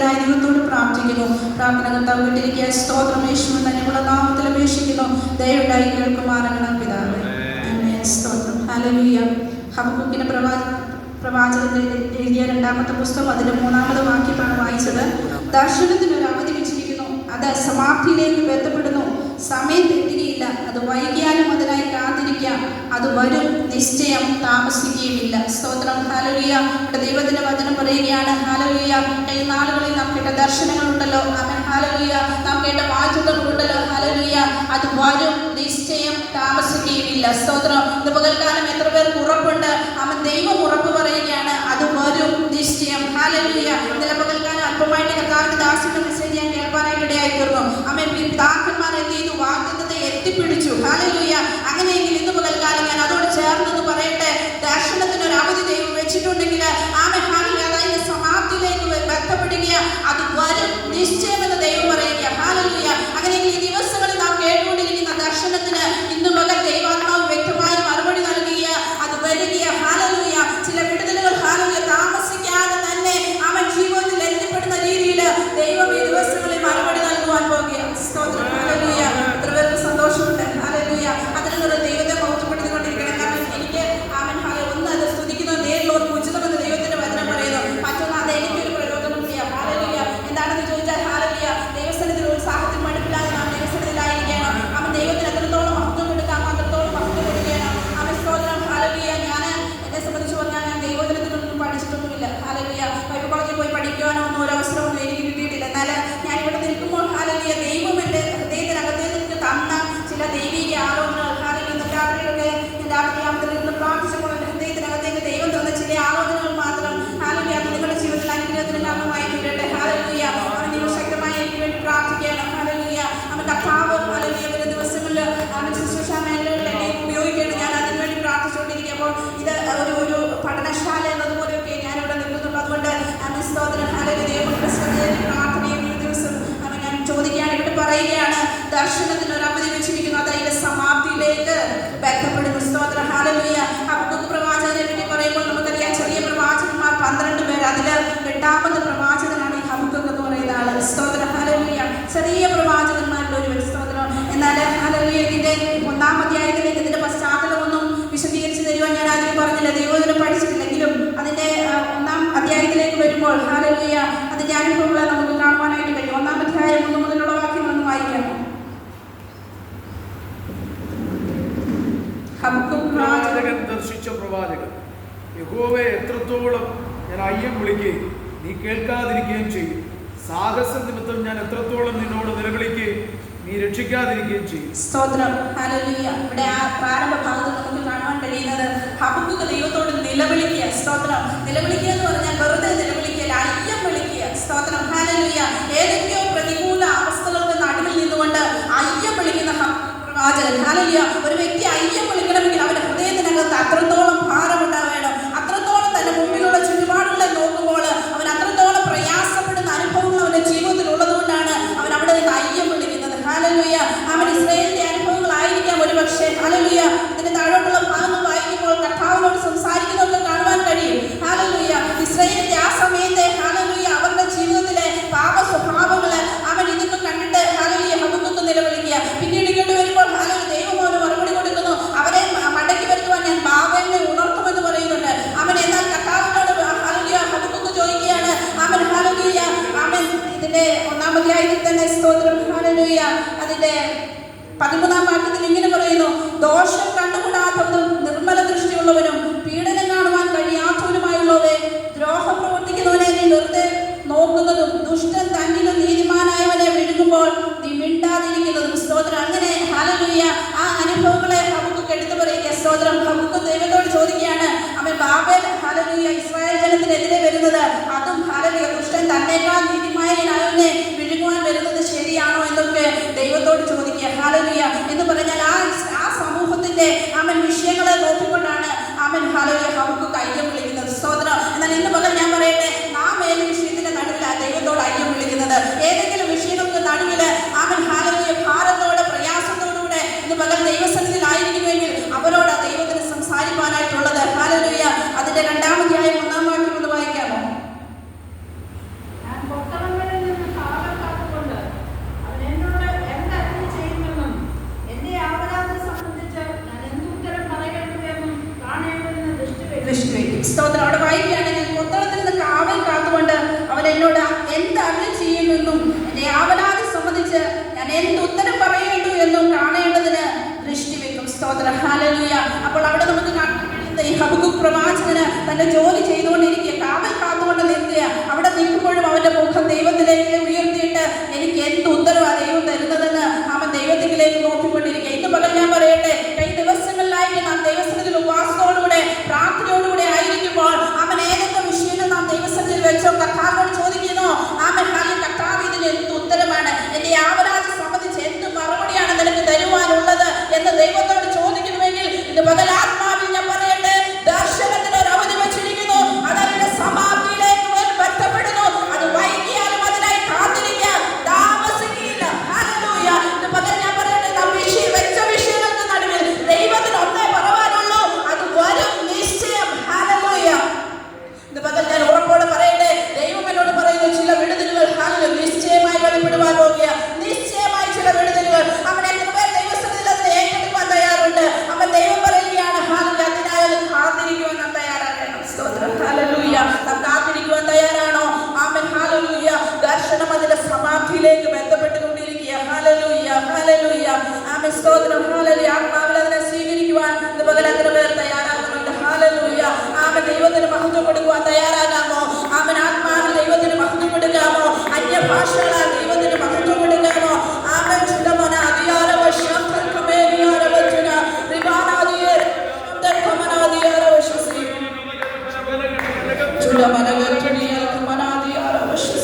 കൃപയ്ക്കായി ദൈവത്തോട് പ്രാർത്ഥിക്കുന്നു. പ്രാർത്ഥന കർത്താവ് കേട്ടിരിക്കുക. സ്തോത്രം. യേശുവിൻ തന്നെയുള്ള നാമത്തിൽ അപേക്ഷിക്കുന്നു. ദയവുണ്ടായി കേൾക്കുമാറാകണം പിതാവേ. ആമേൻ. സ്തോത്രം. ഹല്ലേലൂയ. ഹബക്കൂക്കിന്റെ പ്രവാചകൻ എഴുതിയ 2-ാമത്തെ പുസ്തകം അതിന്റെ 3-ാമത്തെ വാക്യമാണ് വായിച്ചത്. ദർശനത്തിനൊരു അവധി വെച്ചിരിക്കുന്നു, അത് സമാപ്തിയിലേക്ക് ബന്ധപ്പെടുന്നു. സമയം തെറ്റുകയില്ല, അത് വൈകിയാലും അതിനായി കാത്തിരിക്കാം, അത് വരും, നിശ്ചയം താമസിക്കുകയുമില്ല. സ്തോത്രം. ഹല്ലേലൂയ. ഇവിടെ ദൈവത്തിന്റെ വചനം പറയുകയാണ്. ഹല്ലേലൂയ. ഈ നാളുകളിൽ നാം കേട്ട ദർശനങ്ങളുണ്ടല്ലോ, ആമേൻ. ഹല്ലേലൂയ. നാം കേട്ട വാചകങ്ങളുണ്ടല്ലോ, ഹല്ലേലൂയ. അത് വരും, നിശ്ചയം താമസിക്കുകയുമില്ല. സ്തോത്രം. ഇത് പകൽക്കാലം എത്ര പേർക്ക് ഉറപ്പുണ്ട്? ആമേൻ. ദൈവം ഉറപ്പ് പറയുകയാണ്, അത് വരും, നിശ്ചയം. ഹല്ലേലൂയ. ഇന്നലെ പകൽക്കാലം അല്പമായിട്ട് കർത്താവിന്റെ ദാസിന്റെ മെസ്സേജ് ഞാൻ കേൾക്കാനായിട്ട് ഇടയായി തീർന്നു. ആമേൻ. പിതാക്കന്മാർ എന്ത് ചെയ്തു? വാഗ്ദത്തത്തെ എത്തിപ്പിടിച്ചു. ഹല്ലേലൂയ. അങ്ങനെയെങ്കിൽ ഇന്ന് പകൽക്കാലം ഞാൻ അതോട് ചേർന്നെന്ന് പറയട്ടെ, ദർശനത്തിനൊരു അവധി ദൈവം വെച്ചിട്ടുണ്ടെങ്കിൽ ആമേൻ. ഹല്ലേലൂയ. അതായത് സമാപ്തിയിലേക്ക് ബന്ധപ്പെടുക, അത് വരും, നിശ്ചയമെന്ന് ദൈവം പറയുക. ഹല്ലേലൂയ. അങ്ങനെയെങ്കിൽ ഈ ദിവസങ്ങളിൽ നാം കേട്ടുകൊണ്ടിരിക്കുന്ന ദർശനത്തിന് ഇന്ന് മകൻ ദൈവാത്മാവ് വ്യക്തമായി മറുപടി നൽകുക, അത് വരിക. ഹല്ലേലൂയ. ചില വിടുതലുകൾ ഹല്ലേലൂയ താമസിക്കാതെ തന്നെ അവൻ ജീവിതത്തിൽ എത്തിപ്പെടുന്ന രീതിയിൽ ദൈവം ഈ ദിവസങ്ങളിൽ മറുപടി നൽകുവാൻ പോകുകയാണ്. സ്തോത്രം. ഹല്ലേലൂയ. എത്ര പേർക്ക് സന്തോഷമുണ്ട്? ഹല്ലേലൂയ. അതിനുള്ള ദൈവത്തെ മഹത്വപ്പെടുത്തിക്കൊണ്ടിരിക്കണം. കാരണം എനിക്ക് അവൻ ഒന്ന് അത് സ്തുതിക്കുന്നത് നേരിൽ ഒരു ഉചിതമെന്ന് ദൈവത്തിന്റെ വചനം പറയുന്നു. മറ്റൊന്ന് അത് എനിക്കൊരു പ്രയോജനം ചെയ്യാം. ഹല്ലേലൂയ. എന്താണെന്ന് ചോദിച്ചാൽ ഹല്ലേലൂയ, ദൈവസന്നിധിയിൽ ഉത്സാഹത്തിൽ മടുപ്പില്ലാതെ നാം ദൈവസന്നിധിയിലായിരിക്കണം. അവൻ ദൈവത്തിന് എത്രത്തോളം മഹത്വം കൊടുക്കാം അത്രത്തോളം മഹത്വം കൊടുക്കണം. അവൻ സ്തോത്രം. ഹല്ലേലൂയ. ഞാൻ എന്നെ സംബന്ധിച്ച് പറഞ്ഞാൽ ഞാൻ ദൈവജനത്തിനൊന്നും പഠിച്ചിട്ടൊന്നുമില്ല. ഹല്ലേലൂയ. ബൈബിൾ കോളേജിൽ പോയി പഠിക്കുവാനോ ഒന്നും ഒരു അവസരമൊന്നും എനിക്ക് കിട്ടിയിട്ടില്ല. എന്നാൽ ഞാൻ ഇവിടെ നിൽക്കുമ്പോൾ ഹല്ലേലൂയ, ദൈവം എൻ്റെ ഹൃദയത്തിനകത്തേക്ക് തന്ന ചില ദൈവിക ആലോചനകൾ, ഹല്ലേലൂയ, രാത്രിയിലൊക്കെ രാത്രിയാമത്തിൽ നിന്ന് പ്രാർത്ഥിച്ചപ്പോൾ എൻ്റെ ഹൃദയത്തിനകത്തേക്ക് ദൈവം തന്ന ചില ആലോചനകൾ മാത്രം ഹല്ലേലൂയ അത് നിങ്ങളുടെ ജീവിതത്തിൽ അനുഗ്രഹത്തിന് കാരണമായി തീരട്ടെ. ഹല്ലേലൂയ. അവൻ നിങ്ങൾ ശക്തമായി എനിക്ക് വേണ്ടി പ്രാർത്ഥിക്കണം. ഹല്ലേലൂയ. അവൻ കർത്താവ് ഹല്ലേലൂയ വരും ദിവസങ്ങളിൽ അവൻ ശുശ്രൂഷ മേഖലകളിൽ എന്നെ ഉപയോഗിക്കണം. ഞാൻ അതിന് വേണ്ടി പ്രാർത്ഥിച്ചുകൊണ്ടിരിക്കുമ്പോൾ ഇത് ഒരു പഠനശാല എന്നതുപോലെയൊക്കെ ഞാനിവിടെ നിൽക്കുന്നുള്ളൂ. അതുകൊണ്ട് അവൻ സ്തോത്രം. ഹല്ലേലൂയ. പ്രാർത്ഥനയും ഈ ദിവസം അവൻ ഞാൻ ചോദിക്കുകയാണ്, ഇവിടെ പറയുകയാണ്, ദർശനത്തിന് ഒരു അവധി വെച്ചിരിക്കുന്നു, അതായത് സമാപ്തിയിലേക്ക് ബന്ധപ്പെടുന്നു. സ്തോത്രം. ഹല്ലേലൂയ. ഹബക്കൂക്ക് പ്രവാചകനെ പറ്റി പറയുമ്പോൾ നമുക്കറിയാം, ചെറിയ പ്രവാചകന്മാർ 12 പേർ, അതിൽ 8-ാമത്തെ പ്രവാചകനാണ് ഈ ഹബക്കൂക്ക് എന്ന് പറയുന്ന ആള്. സ്തോത്രം. ഹല്ലേലൂയ. ചെറിയ പ്രവാചകന്മാരിൽ ഒരു സ്തോത്രം. എന്നാൽ ഹല്ലേലൂയ, ഇതിന്റെ 1-ാം അധ്യായത്തിലേക്ക് ഇതിന്റെ പശ്ചാത്തലമൊന്നും വിശദീകരിച്ച് തരുവാൻ ഞാൻ ആദ്യം പറഞ്ഞില്ല. ദൈവവചനം പഠിച്ചിട്ടില്ലെങ്കിലും അതിന്റെ 1-ാം അധ്യായത്തിലേക്ക് വരുമ്പോൾ ഹല്ലേലൂയ അതിന്റെ അനുഭവങ്ങളെ നമുക്ക് കാണുവാനായിട്ട് കഴിയും. 1-ാം അധ്യായം 1 മുതലുള്ള വാക്യങ്ങളൊന്ന് വായിക്കാം. പ്രവാചകൻ ദർശിച്ച പ്രവാചകൻ: യഹോവയെ എത്രത്തോളം ഞാൻ അയ്യം വിളിക്കുകയും നീ കേൾക്കാതിരിക്കുകയും ചെയ്യും. സാഹസ നിമിത്തം ഞാൻ എത്രത്തോളം നിന്നോട് നിലവിളിക്കുകയും നീ രക്ഷിക്കാതിരിക്കുകയും ചെയ്യും. സ്തോത്രം. ഹല്ലേലൂയ. ഇവിടെ ആ പ്രാരംഭ ഭാഗത്ത് നമുക്ക് കാണുവാൻ കഴിയുന്നത് ഹബക്കൂക്ക് ദൈവത്തോട് നിലവിളിക്കുക. സ്തോത്രം. നിലവിളിക്കുക എന്ന് പറഞ്ഞാൽ വെറുതെ നിലവിളിക്കുക, അയ്യം വിളിക്കുക. സ്തോത്രം. ഹല്ലേലൂയ. ഏതൊക്കെയോ പ്രതികൂല അവസ്ഥകൾക്ക് നടുവിൽ നിന്നുകൊണ്ട് അയ്യം വിളിക്കുന്ന പ്രവാചകൻ. ഹല്ലേലൂയ. ഒരു വ്യക്തി അയ്യം വിളിക്കണമെങ്കിൽ അവന്റെ ഹൃദയത്തിനകത്ത് അത്രത്തോളം ഭാരമുണ്ടാവേണം. അത്രത്തോളം തന്നെ മുമ്പിലുള്ള ചുറ്റുപാടുകളെ നോക്കുമ്പോൾ അവൻ അത്രത്തോളം പ്രയാസപ്പെടുന്ന അനുഭവങ്ങൾ അവന്റെ ജീവിതത്തിൽ ഉള്ളതുകൊണ്ടാണ് അവൻ അവിടെ നിന്ന് അയ്യം വിളിക്കുന്നത്. ഹല്ലേലൂയ. അവൻ ഇസ്രായേലിന്റെ അനുഭവങ്ങളായിരിക്കാം ഒരു പക്ഷേ. ഹല്ലേലൂയ. ഇതിന്റെ താഴോട്ടുള്ള ഭാഗങ്ങൾ വായിക്കുമ്പോൾ കർത്താവിനോട് സംസാരിക്കുന്നതൊക്കെ കാണുവാൻ കഴിയും. ഹല്ലേലൂയ. ഇസ്രായേലിന്റെ ആ സമയത്തെ ഹല്ലേലൂയ അവരുടെ ജീവിതത്തിലെ പാപ സ്വഭാവങ്ങള് അവൻ ഇതൊക്കെ കണ്ടിട്ട് ഹല്ലേലൂയ ഹബക്കൂക്ക് നിലവിളിക്കുക. പിന്നീട് ഇങ്ങോട്ട് വരുമ്പോൾ ഹല്ലേലൂയ ദൈവം അവന് മറുപടി കൊടുക്കുന്നു. അവരെ മടക്കി വരുത്തുവാൻ ഞാൻ ബാബേലിനെ ഉണർത്തുമെന്ന് പറയുന്നുണ്ട്. അവൻ എന്നാൽ കർത്താവിനോട് ഹല്ലേലൂയ ഹബക്കൂക്ക് ചോദിക്കുകയാണ്. അവൻ ഹല്ലേലൂയ അവൻ ഇതിന്റെ 1-ാം അധ്യായത്തിൽ തന്നെ സ്തോത്രം. ഹല്ലേലൂയ അതിന്റെ 13-ാം വാക്യത്തിൽ ഇങ്ങനെ പറയുന്നു: ദോഷം കണ്ടുകൂടാത്തവനും നിർമ്മല ദൃഷ്ടിയുള്ളവനും പീഡനം കാണുവാൻ കഴിയാത്തവനുമായുള്ളവരെ, ദ്രോഹം പ്രവർത്തിക്കുന്നവനെ നീ വെറുതെ നോക്കുന്നതും ദുഷ്ടൻ തന്നിലും നീതിമാനായവനെ വിഴുങ്ങുമ്പോൾ നീ മിണ്ടാതിരിക്കുന്നതും. സ്തോത്രം. അങ്ങനെ ഹല്ലേലൂയ ആ അനുഭവങ്ങളെ ഹബക്കൂക്ക് എടുത്തു പറയുക. സ്തോത്രം. ഹബക്കൂക്ക് ദൈവത്തോട് ചോദിക്കുകയാണ്, അവൻ ബാബേൽ ഹല്ലേലൂയ ഇസ്രായേൽ ജനത്തിനെതിരെ വരുന്നത്, അതും ഹല്ലേലൂയ ദുഷ്ടൻ തന്നേക്കാൾ നീതിമാനായവനെ വിഴുങ്ങുവാൻ വരുന്നത് ശരിയാണോ എന്നൊക്കെ ദൈവത്തോട് ചോദിക്കുക. ഹല്ലേലൂയ എന്ന് പറഞ്ഞാൽ ആ സമൂഹത്തിന്റെ അവൻ വിഷയങ്ങളെ നോക്കിക്കൊണ്ടാണ് അവൻ ഹല്ലേലൂയ ഹബക്കൂക്ക് അയ്യം വിളിക്കുന്നത്. സ്തോത്രം. എന്നാൽ ഇന്ന് പകൽ ഞാൻ പറയട്ടെ, നാം ഏത് വിഷയത്തിന്റെ നടുവിലാണ് ദൈവത്തോട് അയ്യം വിളിക്കുന്നത്? ഏതെങ്കിലും വിഷയങ്ങൾക്ക് നടുവിൽ അവൻ ഹല്ലേലൂയ ഭാരത്തോടെ പ്രയാസത്തോടുകൂടെ ഇന്ന് പകൽ ദൈവസന്നിധിയിലായിരിക്കുമെങ്കിൽ അവരോട് ആ ദൈവത്തിന് സംസാരിക്കാനായിട്ടുള്ളത്. ഹല്ലേലൂയ അതിന്റെ 2-ാം അധ്യായം 1-ാം വാക്യം ഒന്ന് വായിക്കാമോ? പൊക്കവങ്ങൾ ജോലി ചെയ്തുകൊണ്ടിരിക്കുക, കാവൽ കാത്തുകൊണ്ട് നിൽക്കുക. അവിടെ നിൽക്കുമ്പോഴും അവന്റെ മുഖം ദൈവത്തിലേക്ക് ഉയർത്തിയിട്ട് എനിക്ക് എന്ത് ഉത്തരവാ ദൈവം തരുന്നതെന്ന് അവൻ ദൈവത്തിലേക്ക് നോക്കിക്കൊണ്ടിരിക്കുക. ഇന്ന് പകൽ ഞാൻ പറയട്ടെ, കഴിഞ്ഞ ദിവസങ്ങളിലായിട്ട് നാം ദൈവസന്നിധിയിൽ ഉപവാസത്തോടുകൂടെ പ്രാർത്ഥനയോടുകൂടെ ആയിരിക്കുമ്പോൾ അവൻ ഏതൊക്കെ വിഷയങ്ങൾ നാം ദൈവസന്നിധിയിൽ വെച്ചോ കർത്താവിനോട് ചോദിക്കുന്നു. അവൻ കർത്താവ് ഇതിന് എന്ത് ഉത്തരമാണ്, എന്റെ യാവരാജ് സംബന്ധിച്ച് എന്ത് മറുപടിയാണ് നിനക്ക് തരുവാനുള്ളത് എന്ന് ദൈവത്തോട് ചോദിക്കുന്നുവെങ്കിൽ ഇന്ന് പകൽ ആത്മാവിൽ ഞാൻ പറയട്ടെ, ദർശനത്തിന് ഒരു അവധി വെച്ചിരിക്കുന്നു. അതവരുടെ സമാപ്തിയിലേക്ക് ബന്ധപ്പെടുന്നു. അത് വൈകിയാലും അതിനായി കാത്തിരിക്കാൻ താമസിക്കില്ല. ഹല്ലേലൂയ. ഇന്ന് പകൽ ഞാൻ പറയട്ടെ, നാം വെച്ച വിഷയങ്ങൾക്ക് നടുവിൽ ദൈവത്തിന് ഒന്നേ പറവാനുള്ളൂ, അത് വരും നിശ്ചയം. ഹല്ലേലൂയ. ഇന്ന് പകൽ ഞാൻ ഉറപ്പോടെ പറയട്ടെ, ദൈവം എന്നോട് പറയുന്നു ചില വിടുതലുകൾ നിശ്ചയമായി വെളിപ്പെടുവാൻ പോകുക. നിശ്ചയമായി ചില വിടുതലുകൾ അവനെ ദൈവസന്നിധിയിൽ അതിനെ ഏറ്റെടുക്കാൻ തയ്യാറുണ്ട്. അവൻ ദൈവം പറയുകയാണ്, അതിനായി കാത്തിരിക്കുവാൻ നാം തയ്യാറാകണം. സ്തോത്രം. ഹല്ലേലൂയ. നാം കാത്തിരിക്കുവാൻ തയ്യാറാണോ? ആമേൻ. ഹല്ലേലൂയ. ദർശനം അതിന്റെ സമാപ്തിയിലേക്ക് ബന്ധപ്പെട്ടുകൊണ്ടിരിക്കുക. ഹല്ലേലൂയ. ഹല്ലേലൂയ. ആമേൻ. സ്തോത്രം. ഹല്ലേലൂയ. ആത്മാവിൽ അതിനെ സ്വീകരിക്കുവാൻ ഇന്ന് പകൽ എത്ര പേർ തയ്യാറാകുന്നുണ്ട്? ഹല്ലേലൂയ. ആമേൻ. ദൈവത്തിന് മഹത്വം കൊടുക്കുവാൻ തയ്യാറാകാമോ? ആമേൻ. ആത്മാവിൽ ദൈവത്തിന് മഹത്വം കൊടുക്കാമോ? അന്യഭാഷകളാൽ ദൈവത്തിന് മഹത്വം കൊടുക്കാമോ? ആമേൻ. ചുടമന അധികാരവ ശബ്ദമേറിയാരവചന റിവാനാദിയേ ദർക്കമനാദിയാരവശസി ചുടമനഗർജനിയൽക്കമനാദിയാരവശസി.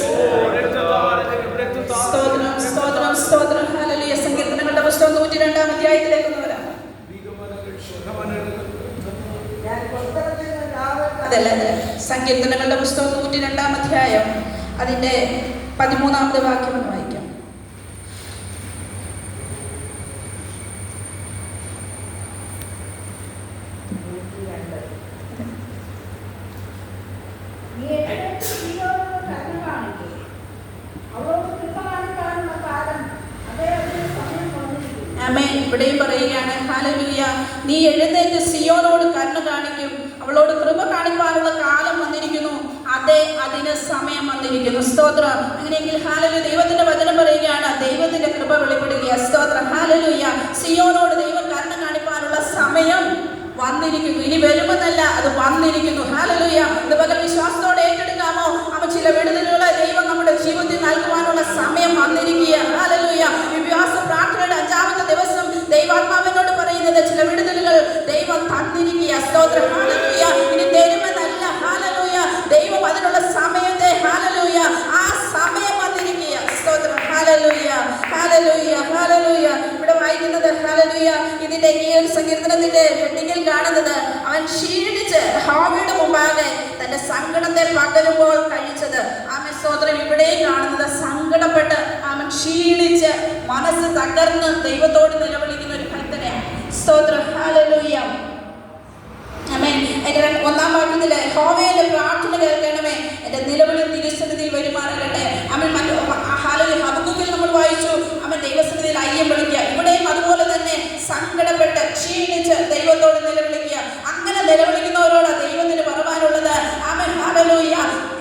സ്തോത്രം. സ്തോത്രം. സ്തോത്രം. ഹല്ലേലൂയ. സങ്കീർത്തനങ്ങളുടെ പുസ്തകം 102-ാം അധ്യായത്തിലേക്ക് വരാം. അതല്ല, സങ്കീർത്തനങ്ങളുടെ പുസ്തകം 102-ാം അധ്യായം അതിന്റെ 13-ാമത്തെ വാക്യം ഒന്ന് വായിക്കാം. ആമേൻ. ഇവിടെയും പറയുകയാണ്, ഹല്ലേലൂയ, നീ എഴുന്നേറ്റ് സിയോനോട് കരുണ കാണിക്കും, അവളോട് കൃപ കാണിക്കാനുള്ള കാലം വന്നിരിക്കുന്നു, അതെ അതിന് സമയം വന്നിരിക്കുന്നു. സ്തോത്രം. അങ്ങനെയെങ്കിൽ ഹല്ലേലൂയ, ദൈവത്തിന്റെ വചനം പറയുകയാണ്, ദൈവത്തിന്റെ കൃപ വെളിപ്പെടുക. സ്തോത്രം. ഹല്ലേലൂയ. സിയോനോട് ദൈവം കരുണ കാണിക്കാനുള്ള സമയം വന്നിരിക്കുന്നു. ഇനി വരുമെന്നല്ല, അത് വന്നിരിക്കുന്നു. ഹല്ലേലൂയ. ഇതുപോലെ വിശ്വാസത്തോടെ ഏറ്റെടുക്കാമോ? അവൻ ചില വിടുതലുകളെ ദൈവം നമ്മുടെ ജീവിതത്തിൽ നൽകുവാനുള്ള സമയം വന്നിരിക്കുക. ഹല്ലേലൂയ. വിശ്വാസ പ്രാർത്ഥനയുടെ 5-ാമത്തെ ദിവസം ദൈവാത്മാവിനോട് പറയുന്നത് ചില വിടുതലുകൾ ദൈവം തന്നിരിക്കുക. സ്തോത്രം. ഹല്ലേലൂയ. ഇനി തരുമെന്നല്ല. ഹല്ലേലൂയ. ദൈവം അതിനുള്ള സമയത്തെ ഹല്ലേലൂയ ആ സമയം വന്നിരിക്കുക. സ്തോത്രം. ഹല്ലേലൂയ. ഹല്ലേലൂയ. ഹല്ലേലൂയ. ഇവിടെ വായിക്കുന്നത് ഹല്ലേലൂയ, ഇതിന്റെ ഈ ഒരു സങ്കീർത്തനത്തിന്റെ ഹെഡിങ്ങിൽ കാണുന്നത് അവൻ ക്ഷീണിച്ച് യഹോവയുടെ മുമ്പാകെ തന്റെ സങ്കടത്തെ പകരുമ്പോൾ കഴിച്ചത്. ആമേൻ. സ്തോത്രം. ഇവിടെയും കാണുന്നത് സങ്കടപ്പെട്ട് അവൻ ക്ഷീണിച്ച് മനസ്സ് തകർന്ന് ദൈവത്തോട് നിലവിളിക്കുന്ന ഒരു ഭക്തനെയാണ്. സ്തോത്രം. ഹല്ലേലൂയ. ആമേൻ. അതിന്റെ 1-ാം വാക്യത്തില് യഹോവയുടെ പ്രാർത്ഥന കേൾക്കണമേ, എന്റെ നിലവിളി തിരുസന്നിധിയിൽ വരുമാറാകട്ടെ. ആമേൻ. ഹല്ലേലൂയ. ഹബക്കൂക്കിൽ നമ്മൾ വായിച്ചു, അവൻ ദൈവസന്നിധിയിൽ അയ്യം വിളിക്കുക. ഇവിടെയും അതുപോലെ തന്നെ സങ്കടപ്പെട്ട് ക്ഷീണിച്ച് ദൈവത്തോട് നിലവിളിക്കുക. അങ്ങനെ നിലവിളിക്കുന്നവരോട് ദൈവത്തിന് പറയാനുള്ളത്, ആമേൻ. ഹല്ലേലൂയ,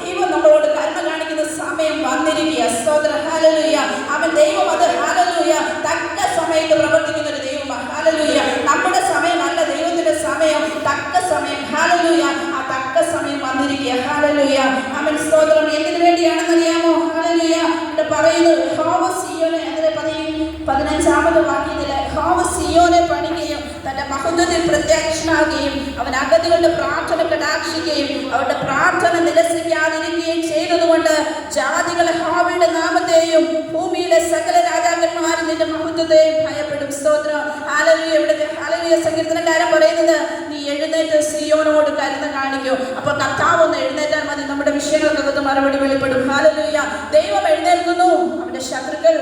ദൈവം നമ്മളോട് കരുണ കാണിക്കുന്ന സമയം വന്നിരിക്കുക. സ്തോത്രം. ഹല്ലേലൂയ. അവൻ ദൈവം അത് ഹല്ലേലൂയ തക്ക സമയത്ത് പ്രവർത്തിക്കുന്ന ഒരു ദൈവമാണ്. ഹല്ലേലൂയ. നമ്മുടെ സമയമല്ല ദൈവത്തിന്റെ സമയം, തക്ക സമയം. ഹല്ലേലൂയ. ആ തക്ക സമയം വന്നിരിക്കുക. ഹല്ലേലൂയ. അവൻ സ്തോത്രം. എന്തിനു വേണ്ടിയാണെന്നറിയാമോ? ഹല്ലേലൂയ. ഇവിടെ പറയുന്നു, യഹോവ സിയോനെ, അതിലെ 15-ാമത്തെ വാക്യത്തില് യഹോവ സിയോനെ പണിയുകയും തന്റെ മഹത്വത്തിൽ പ്രത്യക്ഷനാകുകയും അവൻ അഗതികളുടെ പ്രാർത്ഥന കടാക്ഷിക്കുകയും അവരുടെ പ്രാർത്ഥന നിരസിക്കാതിരിക്കുകയും ചെയ്തതുകൊണ്ട് ജാതികൾ യഹോവയുടെ നാമത്തെയും ഭൂമിയിലെ സകല രാജാക്കന്മാരും നിന്റെ മഹത്വത്തെയും ഭയപ്പെടും. സ്തോത്രം. ഹല്ലേലൂയ. ഇവിടെ ഹല്ലേലൂയ സങ്കീർത്തനക്കാരൻ പറയുന്നത്, നീ എഴുന്നേറ്റ് സിയോനോട് കരുണ കാണിക്കൂ. അപ്പോൾ കർത്താവ് ഒന്ന് എഴുന്നേറ്റാൽ മതി, നമ്മുടെ വിഷയങ്ങൾക്കകത്ത് മറുപടി വെളിപ്പെടും. ഹല്ലേലൂയ. ദൈവം എഴുന്നേൽക്കുന്നു, അവന്റെ ശത്രുക്കൾ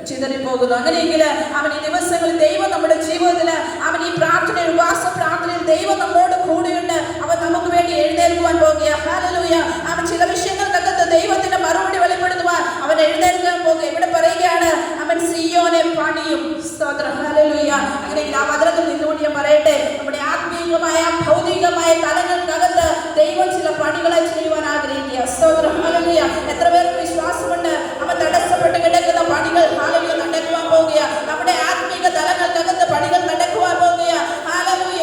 ചിതറിപ്പോകുന്നു. അങ്ങനെയെങ്കിൽ അവൻ ഈ ദിവസങ്ങളിൽ ദൈവം നമ്മുടെ ജീവിതത്തിൽ അവൻ ഈ പ്രാർത്ഥനയിൽ ഉപവാസ പ്രാർത്ഥനയിൽ ദൈവം നമ്മോട് കൂടെയുണ്ട്. അവൻ നമുക്ക് വേണ്ടി എഴുന്നേൽക്കുവാൻ പോകുക. ഹല്ലേലൂയ. അവൻ ചില വിഷയങ്ങൾക്കകത്ത് ദൈവത്തിന്റെ മറുപടി വെളിപ്പെടുത്തുവാൻ അവൻ എഴുന്നേൽക്കാൻ പോകുക. ഇവിടെ പറയുകയാണ്, അവൻ സിയോനെ പണിയും. സ്തോത്രം. ഹല്ലേലൂയ. അങ്ങനെയെങ്കിൽ ആ വചനത്തിൽ നിന്നുകൊണ്ട് ഞാൻ പറയട്ടെ, നമ്മുടെ ആത്മീയമായ ഭൗതികമായ തലങ്ങൾക്കകത്ത് ദൈവം ചില പണികളെ ചെയ്യുവാൻ ആഗ്രഹിക്കുക. സ്തോത്രം. ഹല്ലേലൂയ. എത്ര പേർക്ക് വിശ്വാസമുണ്ട് അവൻ തടസ്സപ്പെട്ട് കിടക്കുന്ന പണികൾ ഹല്ലേലൂയ നടക്കുവാൻ പോകുക. നമ്മുടെ ആത്മീക തലങ്ങൾക്കകത്ത് പണികൾ നടക്കുവാൻ പോകുക. ഹല്ലേലൂയ.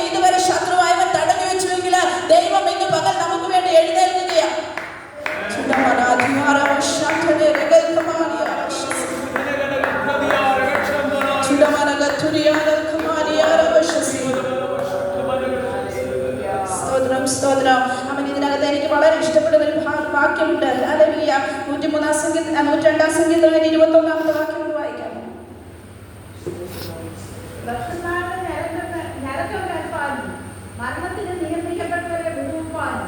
102 സങ്കീർത്തനം 21 വാക്യം വായിക്കാമോ? മരണത്തിന് നിയന്ത്രിക്കപ്പെട്ടവരെ വിടുവാനും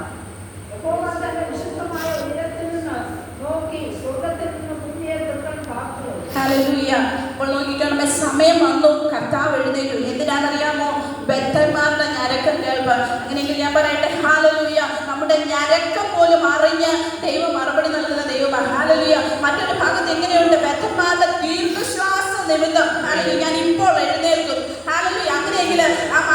യഹോവ തന്റെ വിശുദ്ധമായ ഉയരത്തിൽ നിന്ന് നോക്കി സ്വർഗ്ഗത്തിൽ നിന്ന് ഭൂമിയെ തൊട്ടൻ കാത്തു. ഹല്ലേലൂയ. അപ്പോൾ നോക്കിക്കാണുമ്പോൾ സമയം വന്നു, കർത്താവ് എഴുന്നേറ്റു. എന്തിനാണെന്നറിയാമോ? ബദ്ധന്മാരുടെ ഞരക്കം കേൾപ്പ്. അങ്ങനെയെങ്കിൽ ഞാൻ പറയട്ടെ, ഹല്ലേലൂയ, നമ്മുടെ ഞരക്കം പോലും അറിഞ്ഞ് ദൈവം മറുപടി നൽകുന്ന ദൈവമാണ്. ഹല്ലേലൂയ. മറ്റൊരു ഭാഗത്ത് എങ്ങനെയുണ്ട്? ബദ്ധന്മാരുടെ ദീർഘശ്വാസ നിമിത്തം ഹല്ലേലൂയ ഞാൻ ഇപ്പോൾ എഴുന്നേൽക്കും. ഹല്ലേലൂയ. അങ്ങനെയെങ്കിൽ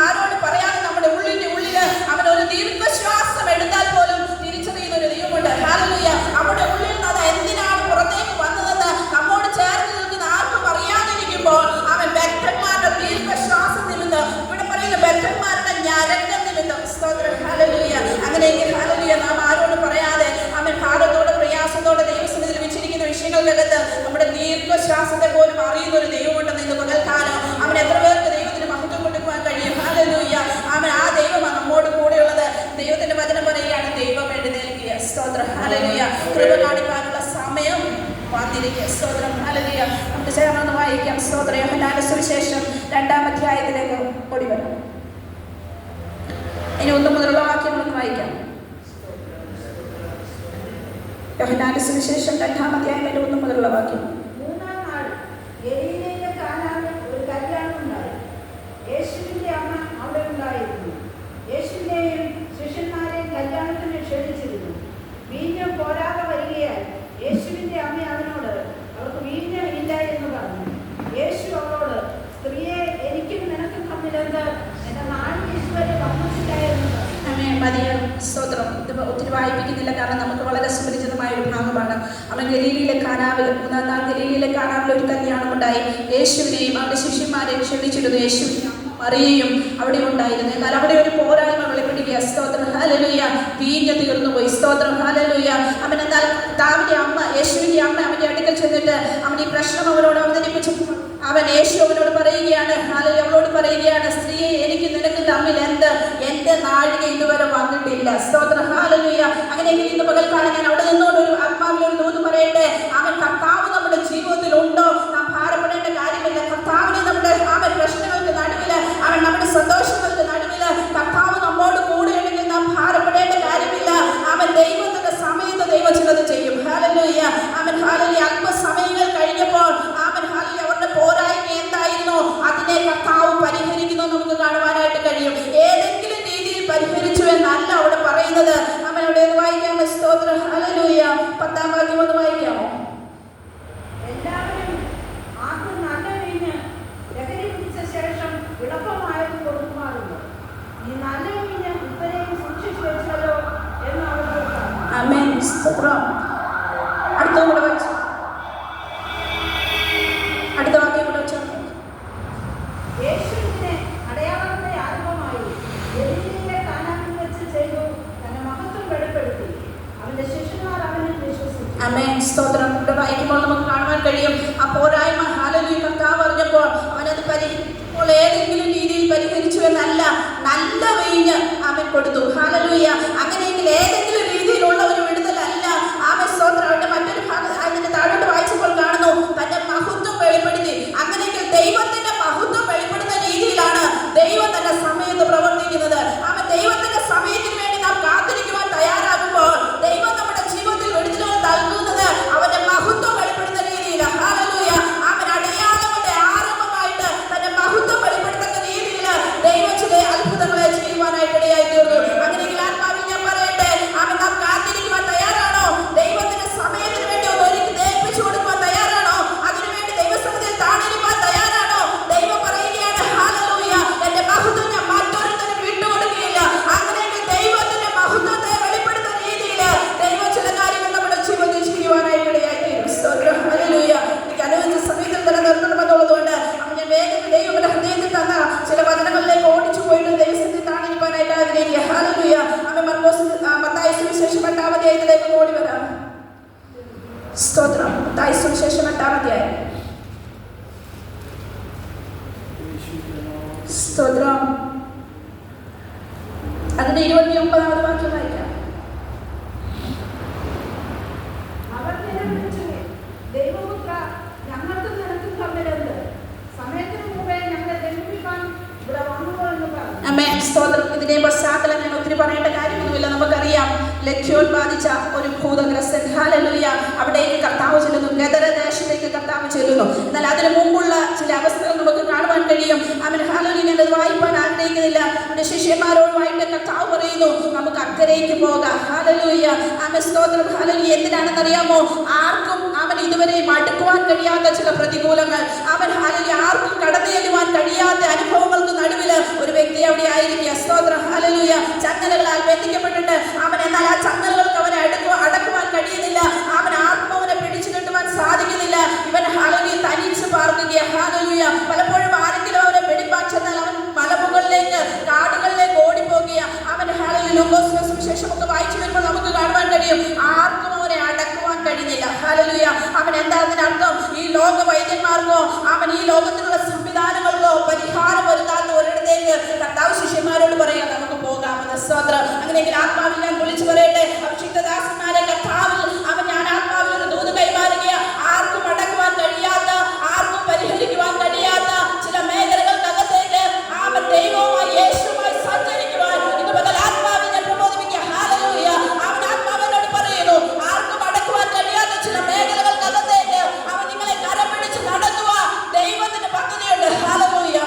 ആരോട് പറയാതെ നമ്മുടെ ഉള്ളിന്റെ ഉള്ളിൽ അവൻ ഒരു ദീർഘശ്വാസം എടുത്താൽ പോലും തിരിച്ചറിയുന്ന ഒരു ദൈവമുണ്ട്. ഹല്ലേലൂയ. നമ്മുടെ ഉള്ളിൽ നിന്ന് അത് എന്തിനാണ് പുറത്തേക്ക് വന്നതെന്ന് നമ്മോട് ചേർന്ന് നിൽക്കുന്ന ആർക്കും അറിയാതിരിക്കുമ്പോൾ അവൻ ബദ്ധന്മാരുടെ ദീർഘശ്വാസം നിമിത്തം, ഇവിടെ പറയുന്ന ബദ്ധന്മാരുടെ ഞരക്കം നിമിത്തം. സ്തോത്രം. ഹല്ലേലൂയ. അങ്ങനെയെങ്കിൽ ഹല്ലേലൂയ നാം ആരോട് പറയാതെ അവൻ ഭാരത്തോടെ പ്രയാസത്തോടെ ദൈവസന്നിധിയിൽ വെച്ചിരിക്കുന്ന വിഷയങ്ങൾക്കകത്ത് നമ്മുടെ ദീർഘശ്വാസത്തെ പോലും അറിയുന്ന ഒരു ദൈവമുണ്ടെന്ന് ഇന്ന് പകൽക്കാലം അവൻ എത്ര പേർക്ക് ദൈവത്തിന് മഹത്വം കൊടുക്കുവാൻ കഴിയും. ഹല്ലേലൂയ. അവൻ ആ ദൈവമാണ് നമ്മോട് കൂടെയുള്ളത്. ദൈവത്തിന്റെ വചനം പറയുകയാണ്, ദൈവം എഴുന്നേൽക്കുക. സ്തോത്രം. ഹല്ലേലൂയ. കൃപ കാണിക്കാനുള്ള സമയം വന്നിരിക്കുക. സ്തോത്രം. ഹല്ലേലൂയ. നമുക്ക് ചേർന്ന് വായിക്കാം. സ്തോത്രം. യോഹന്നാന്റെ സുവിശേഷം 2-ാം അധ്യായത്തിലേക്ക് ഓടി വരാം. ഇനി 1 മുതലുള്ള വാക്യം നമുക്ക് വായിക്കാം. യോഹന്നാന്റെ സുവിശേഷം 2-ാം അധ്യായം 1 മുതലുള്ള വാക്യം. 3-ാം നാൾ ഗലീലയിലെ കാനാവിൽ ഒരു കല്യാണം ഉണ്ടായി. യേശുവിന്റെ അമ്മ അവിടെ ഉണ്ടായിരുന്നു. യേശുവിനെയും ശിഷ്യന്മാരെയും കല്യാണത്തിന് ക്ഷണിച്ചിരുന്നു. വീഞ്ഞ് പോരാതെ വരികയാൽ യേശുവിന്റെ അമ്മ അവനോട്, അവർക്ക് വീഞ്ഞ് ഇല്ല എന്ന് പറഞ്ഞു. യേശു അവളോട്, സ്ത്രീയെ, എനിക്കും നിനക്കും തമ്മിലെന്ത്? എന്റെ നാളിൽ ഇതുവരെ വന്നിട്ടില്ല എന്ന് പറഞ്ഞു. സ്തോത്രം. ഇത് ഒത്തിരി വായിപ്പിക്കുന്നില്ല, കാരണം നമുക്ക് വളരെ സുപരിചിതമായ ഒരു ഭാഗമാണ്. അവൻ ഗലീലയിലെ കാനാവിൽ, 3-ാം നാൾ ഗലീലയിലെ കാനാവിൽ ഒരു കല്യാണം ഉണ്ടായി. യേശുവിനെയും അവരുടെ ശിഷ്യന്മാരെയും ക്ഷണിച്ചിരുന്നു. യേശുവിനെ മറിയയും അവിടെ ഉണ്ടായിരുന്നു. എന്നാൽ അവിടെ ഒരു പോരായ്മ വെളിപ്പെടുക. സ്തോത്രം. ഹല്ലേലൂയ. വീഞ്ഞ് തീർന്നുപോയി. സ്തോത്രം. ഹല്ലേലൂയ. അവൻ എന്നാൽ കർത്താവിന്റെ അമ്മ, യേശുവിന്റെ അമ്മ അവന്റെ അടുക്കൽ ചെന്നിട്ട് അവൻ ഈ പ്രശ്നം അവരോട് അവതരിപ്പിച്ചു. അവൻ യേശു അവനോട് പറയുകയാണ്, ഹല്ലേലൂയ, അവളോട് പറയുകയാണ്, സ്ത്രീയെ, എനിക്ക് നിനക്ക് തമ്മിൽ എന്ത്? എന്റെ നാഴിക ഇതുവരെ വന്നിട്ടില്ല. സ്തോത്രം. ഹല്ലേലൂയ. അങ്ങനെയെങ്കിൽ ഇന്ന് പകൽക്കാലം ഞാൻ അവിടെ നിന്നോട് ഒരു ആത്മാവിലൊരു ദൂത് പറയട്ടെ. അവൻ കർത്താവ് നമ്മുടെ ജീവിതത്തിൽ ഉണ്ടോ? നാം ഭാരപ്പെടേണ്ട കാര്യമില്ല. കർത്താവിനെ നമ്മുടെ അവൻ പ്രശ്നങ്ങൾക്ക് നടുവിൽ, അവൻ നമ്മുടെ സന്തോഷങ്ങൾക്ക് നടുവിൽ കർത്താവ് നമ്മോട് കൂടെയുണ്ടെങ്കിൽ നാം ഭാരപ്പെടേണ്ട കാര്യമില്ല. അവൻ ദൈവത്തിന്റെ സമയത്ത് ദൈവം ചിലത് ചെയ്യും. ഹല്ലേലൂയ. അവൻ ഹല്ലേലൂയ. അല്പസമയങ്ങൾ കഴിഞ്ഞപ്പോൾ അവൻ ഹല്ലേലൂയ അവരുടെ പോരായ്മ എന്തായിരുന്നു അതിനെ കർത്താവ് പരിഹരിക്കുന്നു നമുക്ക് കാണുവാനായിട്ട് കഴിയും. ഏതെങ്കിലും രീതിയിൽ പരിഹരിച്ചു എന്നല്ല അവിടെ പറയുന്നത്. അവൻ അവിടെ ഒന്ന് വായിക്കാമോ? സ്തോത്രം. ഹല്ലേലൂയ. 10-ാം വാക്യം ഒന്ന് വായിക്കാമോ? എല്ലാവരും ആദ്യം നല്ല വീഞ്ഞ് ലഹരി പിടിച്ച ശേഷം വിളപ്പമായത് കൊടുക്കുമാറുണ്ട്. ഈ നല്ല വീഞ്ഞ് ഇവരെയും സൂക്ഷിച്ചു വെച്ചല്ലോ എന്ന് അവരോട് പറഞ്ഞു. ആമേൻ. സ്തോത്രം. അടുത്ത കൂടെ വെച്ചു, അടുത്ത വാക്യം കൂടെ വെച്ചോ. യേശുവിനെ അടയാളങ്ങളുടെ ആരംഭമായി ഗലീലയിലെ കാനാവിൽ വെച്ച് ചെയ്തു തന്റെ മഹത്വം വെളിപ്പെടുത്തി. അവന്റെ ശിഷ്യന്മാർ അവനിൽ വിശ്വസിച്ചു. ആമേൻ. സ്തോത്രം. ഇവിടെ വായിക്കുമ്പോൾ നമുക്ക് കാണുവാൻ കഴിയും ആ പോരായ്മ ഹല്ലേലൂയ കർത്താവ് അറിഞ്ഞപ്പോൾ അവനത് പരിഹരിച്ചപ്പോൾ ഏതെങ്കിലും രീതിയിൽ പരിഹരിച്ചു എന്നല്ല, നല്ല വീഞ്ഞ് അവൻ കൊടുത്തു. ഹല്ലേലൂയ. അങ്ങനെയെങ്കിൽ ഏതെങ്കിലും രീതിയിലുള്ള ഒരു വിടുതലല്ല. ആമേൻ. സ്തോത്രം. അവന്റെ മറ്റൊരു ഭാഗം അതിന്റെ താഴോട്ട് വായിച്ചപ്പോൾ കാണുന്നു, തന്റെ മഹത്വം വെളിപ്പെടുത്തി. അങ്ങനെയെങ്കിൽ ദൈവത്തിന്റെ മഹത്വം വെളിപ്പെടുന്ന രീതിയിലാണ് ദൈവം തന്റെ സമയത്ത് പ്രവർത്തിക്കുന്നത്. അവൻ ദൈവത്തിന്റെ സമയത്തിന് വേണ്ടി നാം കാത്തിരിക്കുവാൻ തയ്യാറാകുമ്പോൾ ദൈവം നമ്മുടെ ജീവിതത്തിൽ വിടുതലുകൾ നൽകുന്നത് അവന്റെ മഹത്വം വെളിപ്പെടുന്ന രീതിയിലാണ്. ഹല്ലേലൂയ. അവൻ അടയാളങ്ങളുടെ ആരംഭമായിട്ട് തന്റെ മഹത്വം വെളിപ്പെടുത്തുന്ന രീതിയിൽ ദൈവം ചില അത്ഭുതങ്ങളെ ചെയ്യുവാനായിട്ട് ഇടയായി തീർന്നു. അങ്ങനെയെങ്കിൽ ആത്മാവിൽ ഞാൻ പറയട്ടെ, അവൻ നാം കാത്തിരിക്കുവാൻ തയ്യാറാണോ? ദൈവത്തിന്റെ സമയത്തിന് വേണ്ടി ഒന്ന് ഒരുക്കി ഏൽപ്പിച്ചു കൊടുക്കുവാൻ തയ്യാറാണോ? അതിനുവേണ്ടി ദൈവസന്നിധിയിൽ താണിരിക്കാൻ തയ്യാറാണോ? ദൈവം പറയുകയാണ്, ഹല്ലേലൂയ, എന്റെ മഹത്വം ഞാൻ മറ്റൊരുത്തരും വിട്ടുകൊടുക്കുകയില്ല. അങ്ങനെയെങ്കിൽ ദൈവത്തിന്റെ മഹത്വത്തെ വെളിപ്പെടുത്തുന്ന രീതിയിൽ ദൈവം ചില കാര്യങ്ങൾ നമ്മുടെ ജീവിതത്തിൽ ചെയ്യുവാനായിട്ട് ഇടയായി തീരും. സ്തോത്രം. ഹല്ലേലൂയ. എനിക്ക് അനുവദിച്ച സമയത്തിൽ തന്നെ നിർത്തണമെന്നുള്ളതുകൊണ്ട് അവൻ ഞാൻ വേഗത്തിൽ ദൈവത്തിന്റെ ഹൃദയത്തിൽ തന്ന ചില വചനങ്ങളിലേക്ക് ഓടിച്ചു പോയിട്ട് ദൈവസന്നിധിയിൽ താണിരിക്കാനായിട്ട് ആഗ്രഹിക്കുക. ഹല്ലേലൂയ. അവൻ മത്തായി സുവിശേഷം 8-ാം അധ്യായത്തിലേക്ക് ഓടി വരാം. സ്തോത്രം. മത്തായി സുവിശേഷം 8-ാം അധ്യായം. സ്തോത്രം. അതിന്റെ 29-ാമത് വാക്യം വായിക്കാം. അവർ നിന്നെ സ്തോത്രം. ഇതിന്റെ പശ്ചാത്തലം ഞാൻ ഒത്തിരി പറയേണ്ട കാര്യമൊന്നുമില്ല. നമുക്കറിയാം, ലക്ഷ്യോൽ ബാധിച്ച ഒരു ഭൂതഗ്രസ്തൻ. ഹല്ലേലൂയ. അവിടേക്ക് കർത്താവ് ചെല്ലുന്നു, ഗദരദേശത്തേക്ക് കർത്താവ് ചെല്ലുന്നു. എന്നാൽ അതിനു മുമ്പുള്ള ചില അവസ്ഥകൾ നമുക്ക് കാണുവാൻ കഴിയും. അവൻ ഹല്ലേലൂയ, ഞാനത് വായിപ്പാൻ ആഗ്രഹിക്കുന്നില്ല. അവന്റെ ശിഷ്യന്മാരോടുമായിട്ട് കർത്താവ് പറയുന്നു, നമുക്ക് അക്കരയ്ക്ക് പോകാം. ഹല്ലേലൂയ. അവൻ സ്തോത്രം. ഹല്ലേലൂയ. എന്തിനാണെന്നറിയാമോ? ആർക്കും അവൻ ഇതുവരെയും അടുക്കുവാൻ കഴിയാത്ത ചില പ്രതികൂലങ്ങൾ, അവൻ ഹല്ലേലൂയ ആർക്കും കടന്നു ചെല്ലുവാൻ കഴിയാത്ത അനുഭവങ്ങൾക്ക് നടുവിൽ ഒരു വ്യക്തി അവിടെ ആയിരിക്കുക. സ്തോത്രം. ഹല്ലേലൂയ. ചങ്ങലകളാൽ ബന്ധിക്കപ്പെട്ടിട്ട് അവൻ, എന്നാൽ ആ ചങ്ങലകൾക്ക് അവനെ അടക്കുവാൻ കഴിയുന്നില്ല. അവൻ ആർക്കും അവനെ പിടിച്ചു കെട്ടുവാൻ സാധിക്കുന്നില്ല. ഇവൻ ഹല്ലേലൂയ തനിച്ച് പാർക്കുക. ഹല്ലേലൂയ. പലപ്പോഴും ആരെങ്കിലും അവനെ പിടിപ്പാൻ ചെന്നാൽ അവൻ മലമുകളിലേക്ക്, കാടുകളിലേക്ക് ഓടിപ്പോകുക. അവൻ ഹല്ലേലൂയ ലൂക്കോസിന്റെ സുവിശേഷമൊക്കെ വായിച്ചു വരുമ്പോൾ നമുക്ക് കാണുവാൻ കഴിയും, ആർക്കും അവനെ അടക്കുവാൻ കഴിഞ്ഞില്ല. ഹല്ലേലൂയ. അവൻ എന്താ അതിനർത്ഥം? ഈ ലോക വൈദ്യന്മാർക്കോ അവൻ ഈ ലോകത്തിലുള്ള സംവിധാനങ്ങൾക്കോ പരിഹാരം ഒരുക്കാത്ത ഒരിടത്തേക്ക് കർത്താവ് ശിഷ്യന്മാരോട് പറയാം, നമുക്ക് പോകാമെന്ന്. സ്തോത്രം. അങ്ങനെയെങ്കിൽ ആത്മാവിൽ ഞാൻ വിളിച്ചു പറയട്ടെ, അഭിഷിക്തദാസന്മാരെ, കർത്താവിൽ അവൻ, ഞാൻ ആത്മാവിൽ ഒരു ദൂത് കൈമാറുക. ആർക്കും അടക്കുവാൻ കഴിയാത്ത, ആർക്കും പരിഹരിക്കുവാൻ കഴിയാത്ത ചില മേഖലകൾക്കകത്തേക്ക് അവൻ ദൈവവുമായി, യേശുവുമായി സഞ്ചരിക്കുവാൻ ഇന്ന് പകൽ ആത്മാവിൽ ഞാൻ പ്രബോധിപ്പിക്കുക. ഹല്ലേലൂയ. അവൻ ആത്മാവിനോട് പറയുന്നു, ആർക്കും അടക്കുവാൻ കഴിയാത്ത ചില മേഖലകൾക്കകത്തേക്ക് അവൻ നിങ്ങളെ കരം പിടിച്ച് നടത്തുക. ദൈവത്തിന്റെ പദ്ധതിയുണ്ട്. ഹല്ലേലൂയ.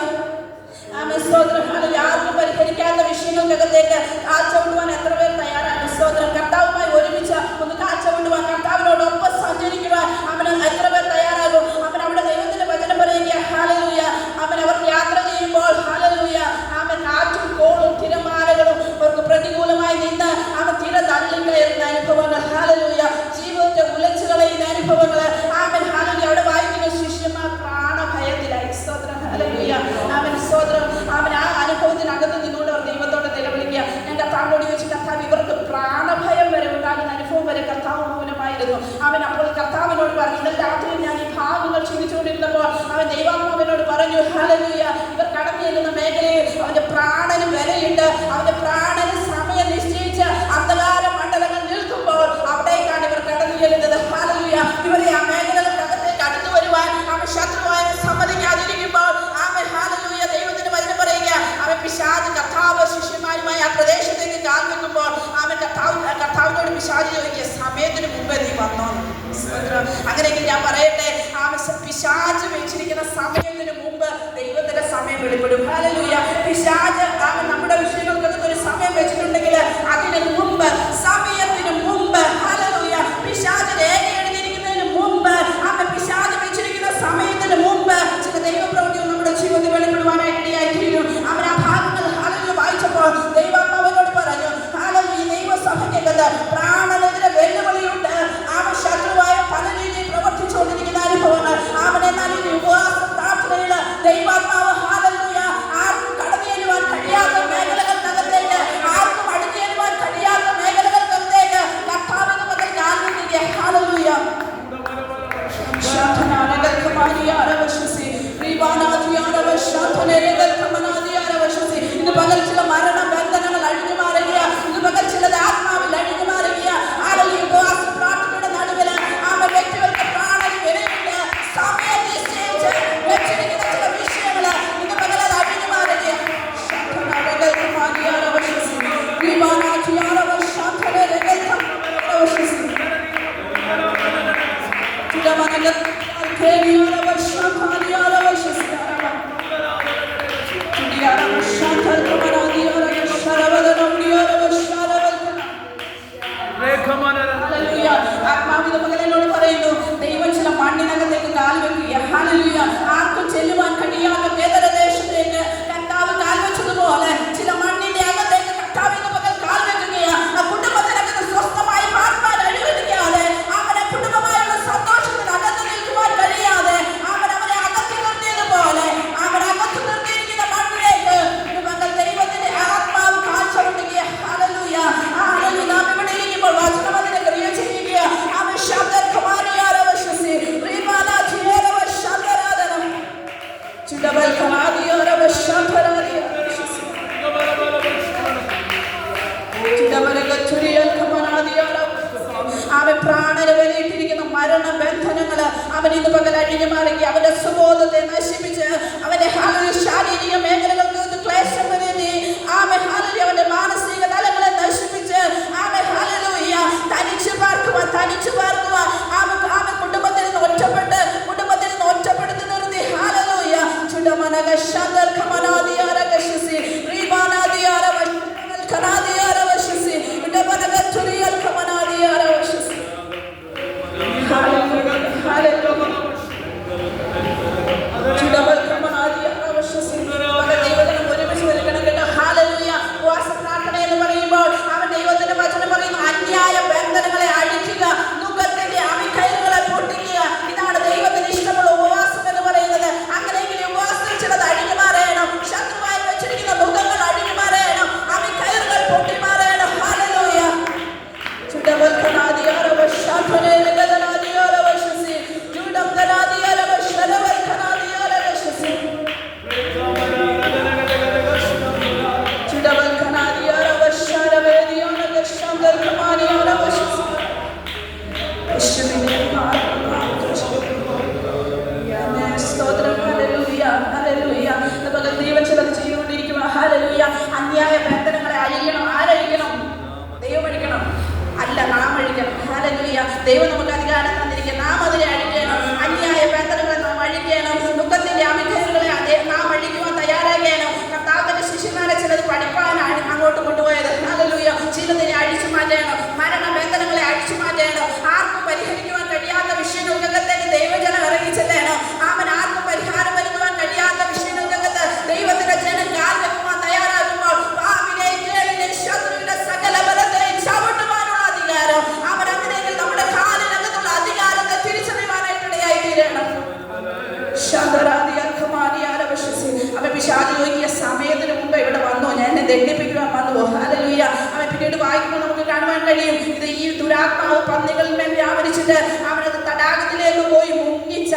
ആമേൻ. സ്തോത്രം. ഹല്ലേലൂയ. ആർക്കും പരിഹരിക്കാത്ത വിഷയങ്ങൾക്കകത്തേക്ക് കാഴ്ചവിടുവാൻ എത്ര പേർ തയ്യാറാണ്? സ്തോത്രം. കർത്താവുമായി ഒരുമിച്ച് ഒന്ന് കാഴ്ചവിടുവാൻ, കർത്താവിനോടൊപ്പം സഞ്ചരിക്കുവാൻ അവൻ എത്ര പേർ തയ്യാറാകും? അവൻ അവിടെ ദൈവത്തിന്റെ വചനം പറയുക. ഹല്ലേലൂയ. അവൻ അവർ യാത്ര ചെയ്യുമ്പോൾ, ഹല്ലേലൂയ, അവൻ കാറ്റും കോളും തിരമാലകളും അവർക്ക് പ്രതികൂലമായി നിന്ന് അവൻ തിര തള്ളിക്കയറുന്ന അനുഭവങ്ങൾ. ഹല്ലേലൂയ. ജീവിതത്തെ ഉലച്ചു കളയുന്ന അനുഭവങ്ങൾ. അവൻ ഹല്ലേലൂയ. അവിടെ വായിക്കുന്ന ശിഷ്യന്മാർ പ്രാണഭയത്തിലായി. സ്തോത്രം. ഹല്ലേലൂയ. അവൻ സ്തോത്രം. അവൻ ആ അനുഭവത്തിനകത്ത് നിന്നുകൊണ്ട് അവർ ദൈവത്തോട് നിലവിളിക്കുക. ഞാൻ കർത്താവിനോട് ചോദിച്ചു, കർത്താവ്, ഇവർക്ക് പ്രാണഭയം വരെ ഉണ്ടാകുന്ന അനുഭവം വരെ കർത്താവ് മൂലമായിരുന്നു. അവൻ അപ്പോൾ കർത്താവിനോട് പറഞ്ഞു, ഇന്നലെ രാത്രി ഞാൻ ഈ ഭാഗങ്ങൾ ചിന്തിച്ചുകൊണ്ടിരുന്നപ്പോൾ അവൻ ദൈവാത്മാവിനോട് പറഞ്ഞു, ഹല്ലേലൂയ, ഇവർ കടന്നു ചെല്ലുന്ന മേഖലയിൽ അവന്റെ പ്രാണന് വിലയുണ്ട്. അവന്റെ പ്രാണന് സമയം നിശ്ചയിച്ച് അന്ധകാര മണ്ഡലങ്ങൾ നിൽക്കുമ്പോൾ അവിടേക്കാണ് ഇവർ കടന്നു ചെല്ലുന്നത്. ഹല്ലേലൂയ. ഇവരെ ആ മേഖലകൾക്കകത്തേക്ക് അടുത്തു വരുവാൻ അവൻ ശത്രുവായ സമ്മതിക്കാതിരിക്കുമ്പോൾ അവൻ, ഹല്ലേലൂയ, ദൈവത്തിന്റെ വചനം പറയുക, അവൻ പിശാച് കർത്താവ് ശിഷ്യന്മാരുമായി ആ പ്രദേശത്തേക്ക് കാൽവെക്കുമ്പോൾ അവൻ കർത്താവിനോട് പിശാച് ചോദിക്കുക, സമയത്തിന് മുമ്പേ നീ വന്നോ? അങ്ങനെയെങ്കിൽ ഞാൻ പറയട്ടെ, ആ പിശാച് വെച്ചിരിക്കുന്ന സമയത്തിന് മുമ്പ് ദൈവത്തിന്റെ സമയം വെളിപ്പെടും. ഹല്ലേലൂയ. പിശാച് അവൻ നമ്മുടെ വിഷയങ്ങൾക്കൊക്കെ ഒരു സമയം വെച്ചിട്ടുണ്ടെങ്കിൽ അതിന് മുമ്പ്, സമയത്തിന് മുമ്പ്, ഹല്ലേലൂയ, പിശാച് രേഖ എഴുതിയിരിക്കുന്നതിന് മുമ്പ്, അവൻ പിശാച് വെച്ചിരിക്കുന്ന സമയത്തിന് മുമ്പ് ചില ദൈവപ്രവൃത്തികൾ നമ്മുടെ ജീവിതത്തിൽ വെളിപ്പെടുവാനായിട്ട് ഇടയായിത്തീരും. അവൻ ആ ഭാഗങ്ങൾ ഹല്ലേലൂയ വായിച്ചപ്പോൾ ദൈവാത്മാവിനോട് പറഞ്ഞു, ഹല്ലേലൂയ, ദൈവസഭയ്ക്കകത്ത് പ്രാണനെതിരെ വെല്ലുവിളിയുണ്ട്. അവൻ ശത്രുവായ പല രീതിയിൽ പ്രവർത്തിച്ചുകൊണ്ടിരിക്കുന്ന അനുഭവങ്ങൾ. അവൻ എന്നാൽ ഈ ഉപവാസ പ്രാർത്ഥനയിൽ ദൈവാത്മാവ്, ഹല്ലേലൂയ, ആർക്കും കടന്നു ചെല്ലുവാൻ കഴിയാത്ത മേഖലകൾക്കകത്തേക്ക്, ആർക്കും അടുത്തു ചെല്ലുവാൻ കഴിയാത്ത മേഖലകൾക്കകത്തേക്ക് കർത്താവിന്റെ മകൻ കാൽവെക്കുക. ഹല്ലേലൂയ. ഇന്ന് പകൽ ചില മരണ ബന്ധനങ്ങൾ അഴിഞ്ഞു മാറുക. ഇന്ന് പകൽ ചിലത് ആത്മാവിൽ അഴിഞ്ഞു മാറുക. ആരെങ്കിലും ഉപവാസ പ്രാർത്ഥനയുടെ നടുവിൽ അവൻ വ്യക്തികൾക്ക് പ്രാണന് വിലയുണ്ട്. സമയം നിശ്ചയിച്ച് വെച്ചിരിക്കുന്ന ചില വിഷയങ്ങൾ ഇന്ന് പകൽ അത് അഴിഞ്ഞു മാറുക. ആത്മാവിന്റെ മകനോട് പറയുന്നു, ദൈവം ചില മണ്ണിനകത്തേക്ക് കാൽവെക്കുക. ഹല്ലേലൂയ. ആർക്കും ചെല്ലുവാൻ കഴിയാത്ത വേദനദേശത്തേക്ക് കർത്താവ് കാൽവെച്ചതുപോലെ ചില മണ്ണിന്റെ അകത്തേക്ക് കർത്താവിന്റെ മകൻ കാൽവെക്കുകയാ. ആ കുടുംബത്തിനകത്ത് സ്വസ്ഥമായി പാർപ്പാൻ അനുവദിക്കാതെ, അവനെ കുടുംബമായുള്ള സന്തോഷത്തിനകത്ത് നിൽക്കുവാൻ കഴിയാതെ, അവൻ അവനെ അകറ്റി നിർത്തിയതുപോലെ അവൻ അകത്ത് നിർത്തിയിരിക്കുന്ന മണ്ണിലേക്ക് മകൾ ദൈവത്തിന്റെ ആത്മാവ് കാഴ്ച കൊടുക്കുക. ഹല്ലേലൂയ. ഹല്ലേലൂയ. നാം ഇവിടെ ഇരിക്കുമ്പോൾ വചനം അതിനെ ക്രിയ ചെയ്യുക. അവൻ ശബ്ദം കുമാരിയാരവശസി ശ്രീമാനാധിയേരവശാന്തരാധനം ചുടബൽ കമാദിയാരവശാന്തരാധിയാരവശസി ചുടബലഗച്ചുരിയൽ കമാദിയാരവശസി. അവൻ പ്രാണന് വിലയിട്ടിരിക്കുന്ന മരണ ബന്ധനങ്ങൾ അവൻ ഇന്ന് പകൽ അഴിഞ്ഞു മാറുക. അവന്റെ സുബോധത്തെ നശിപ്പിച്ച് അവന്റെ ശാരീരിക മേഖലകൾക്ക് ക്ലേശം വരുത്തി അവൻ പന്നികളിൽ മേൽ വ്യാപരിച്ചിട്ട് അവനത് തടാകത്തിലേക്ക് പോയി മുങ്ങിച്ച.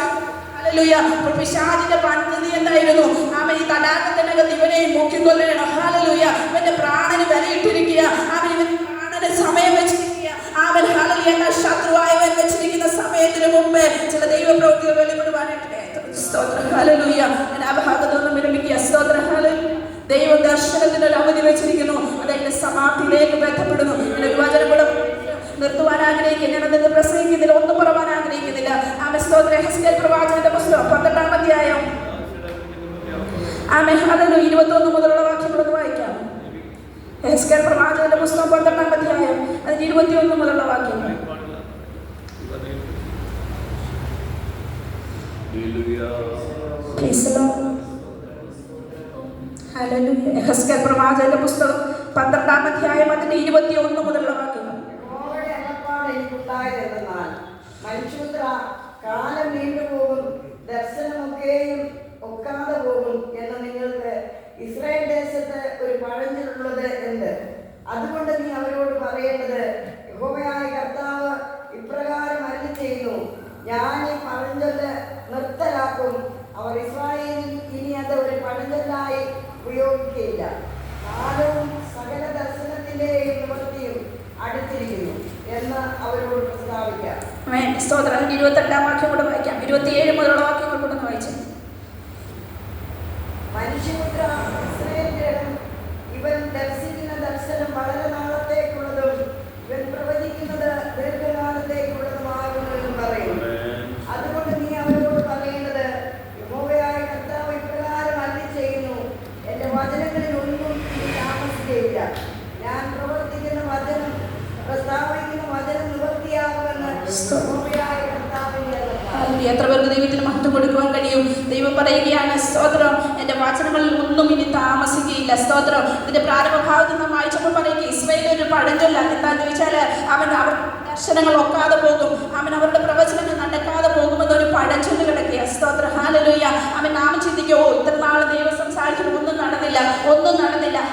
ഹല്ലേലൂയ. അപ്പോൾ പിശാചിന്റെ പദ്ധതി എന്തായിരുന്നു? അവൻ ഈ തടാകത്തിനകത്ത് ഇവനെയും മുക്കിക്കൊല്ലണം. ഹല്ലേലൂയ. ഇവന്റെ പ്രാണന് വിലയിട്ടിരിക്കുക, അവൻ ഇവന്റെ പ്രാണന് സമയം വെച്ചിരിക്കുക. അവൻ ഹല്ലേലൂയ എന്ന ശത്രുവായവൻ വെച്ചിരിക്കുന്ന സമയത്തിന് മുമ്പേ ചില ദൈവപ്രവൃത്തികൾ വെളിപ്പെടുവാനായിട്ട് സ്തോത്രം. ഹല്ലേലൂയ. ഞാൻ ആ ഭാഗത്തൊന്നും വിരമിക്കുക. സ്തോത്രം. ഹല്ലേലൂയ. ദൈവം ദർശനത്തിന് ഒരു അവധി വെച്ചിരിക്കുന്നു. അതിന്റെ സമാപ്തിയിലേക്ക് ബന്ധപ്പെടുന്നു. ഒരു വചനം കൂടെ നിർത്തുവാൻ ആഗ്രഹിക്കുന്നു. ഞാനത് പ്രസംഗിക്കുന്നില്ല, ഒന്നും പറയാൻ ആഗ്രഹിക്കുന്നില്ല. ആമേൻ. സ്തോത്രം. യെഹെസ്കേൽ പ്രവാചകന്റെ പുസ്തകം 12-ാം അധ്യായം. ആമേൻ. ഹല്ലേലൂയ. 21 മുതലുള്ള വാക്യങ്ങളൊന്ന് വായിക്കാം. യെഹെസ്കേൽ പ്രവാചകന്റെ പുസ്തകം 12-ാം അധ്യായം, അതിന് 21 മുതലുള്ള വാക്യങ്ങൾ. ഹല്ലേലൂയ. യെഹെസ്കേൽ പ്രവാചകന്റെ പുസ്തകം 12-ാം അധ്യായം, അതിന്റെ 21 മുതലുള്ള വാക്യങ്ങൾ. മനുഷ്യപുത്ര, കാലം നീണ്ടുപോകും, ദർശനമൊക്കെയും ഒക്കാതെ പോകും എന്ന് നിങ്ങൾക്ക് ഇസ്രായേൽ ദേശത്ത് ഒരു പഴഞ്ചൊല്ലുള്ളത് എന്ത്? അതുകൊണ്ട് നീ അവരോട് പറയേണ്ടത്, യഹോവയായ കർത്താവ് ഇപ്രകാരം അരുളിച്ചെയ്യുന്നു, ഞാൻ ഈ പഴഞ്ചൊല്ല് നിർത്തലാക്കും. അവർ ഇസ്രായേലിൽ ഇനി അത് ഒരു പഴഞ്ചൊല്ലായി ഉപയോഗിക്കുകയില്ല. കാലവും സകല ദർശനത്തിന്റെയും നിവൃത്തിയും അടുത്തിരിക്കുന്നു എന്ന് അവരോട് പ്രസ്താവിക്കാം. സ്തോത്രം. 28-ാം വാക്യം കൂടെ വായിക്കാം. 27 മുതലുള്ള വാക്യങ്ങൾ കൂടെ വായിച്ചു. മനുഷ്യപുത്ര, ഇസ്രായേൽ ഇവൻ ദർശിക്കുന്ന ദർശനം വളരെ നാളത്തേക്കുള്ളതും ഇവൻ പ്രവചിക്കുന്നത് ദീർഘകാലത്തേക്കുള്ളതുമാകുന്നു എന്ന് പറയും. അതുകൊണ്ട് നീ അവരോട് പറയേണ്ടത്, യഹോവയായ കർത്താവ് ഇപ്രകാരം അരുളിച്ചെയ്യുന്നു, എന്റെ വചനങ്ങളിൽ ഒന്നും ഇനി താമസിക്കുകയില്ല. ഞാൻ പ്രവർത്തിക്കുന്ന വചനം, പ്രസ്താവിക്കുന്ന വചനം നിവൃത്തിയാകുമെന്ന് യഹോവയായ കർത്താവിന്റെ അരുളപ്പാട്. എത്ര പേർക്ക് ദൈവത്തിന് മഹത്വം കൊടുക്കുവാൻ കഴിയും? ദൈവം പറയുകയാണ്, സ്തോത്രം, എന്റെ വചനങ്ങളിൽ ഒന്നും ഇനി താമസിക്കുകയില്ല. സ്തോത്രം. ഇതിന്റെ പ്രാരംഭ ഭാഗത്ത് നാം വായിച്ചപ്പോൾ പറയുക, ഇസ്രായേൽ ഒരു പഴഞ്ചൊല്ല. എന്താന്ന് ചോദിച്ചാൽ അവൻ അവർ ദർശനങ്ങൾ ഒക്കാതെ പോകും, അവൻ അവരുടെ പ്രവചനങ്ങൾ നടക്കാതെ പോകുമെന്നൊരു പഴഞ്ചൊല്ല് കിടക്കുക. സ്തോത്രം. ഹല്ലേലൂയ. അവൻ നാം ചിന്തിക്കുമോ, ഇത്ര നാൾ ദൈവം സംസാരിച്ചിട്ട് ഒന്നും നടന്നില്ല.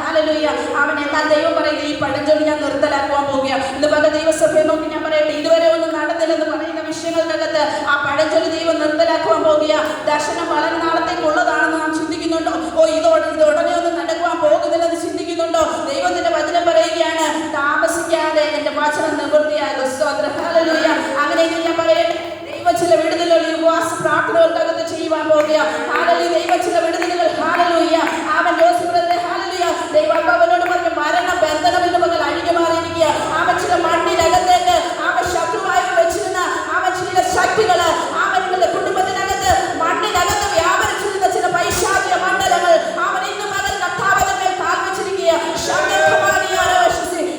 ഹല്ലേലൂയ. അവൻ എന്നാൽ ദൈവം പറയുന്നത്, ഈ പഴഞ്ചൊല്ല് ഞാൻ നിർത്തലാക്കുവാൻ പോവുക. ഇന്ന് പല ദൈവസഭയെ നോക്കി ഞാൻ പറയട്ടെ, ഇതുവരെ ഒന്നും നടന്നില്ലെന്ന് പറയുന്ന വിഷയങ്ങൾക്കകത്ത് ആ പഴഞ്ചൊല്ല് ദൈവം നിർത്തലാക്കുവാൻ പോവുക. ദർശനം വളരെ നാളത്തേക്കുള്ളതാണെന്ന് നാം ചിന്തിക്കുന്നുണ്ടോ? ഇത് ഉടനെ ഒന്നും നടക്കുവാൻ പോകുന്നില്ലെന്ന് ചിന്തിക്കുന്നുണ്ടോ? ദൈവത്തിന്റെ വചനം പറയുകയാണ്, താമസിക്കാതെ എന്റെ വചനം നിവൃത്തിയാകും. സ്തോത്രം. ഹല്ലേലൂയ. അങ്ങനെയെങ്കിൽ ഞാൻ പറയട്ടെ, ദൈവം ചില വിടുതലുകൾ ഉപവാസ പ്രാർത്ഥനകൾക്കകത്ത് ചെയ്യുവാൻ പോവുക. ഹല്ലേലൂയ. ദൈവം ചില വിടുതലുകൾ. ഹല്ലേലൂയ. അവൻ ജോസഫിനെ ഹല്ലേലൂയ ദൈവാത്മാവിനോട് പറഞ്ഞു, മരണം ബന്ധനം എന്ന് പകൽ അഴിഞ്ഞു മാറിയിരിക്കുക. അവൻ ചില മണ്ണിനകത്തേക്ക് അവൻ ശത്രുവായി വെച്ചിരുന്ന അവൻ ചില ശക്തികള്, അവരുടെ കുടുംബത്തിനകത്ത് മണ്ണിനകത്ത് വ്യാപരിച്ചിരുന്ന ചില പൈശാചിക മണ്ഡലങ്ങൾ അവൻ ഇന്ന് പകൽ കർത്താവിനെ കാൽവെച്ചിരിക്കുക.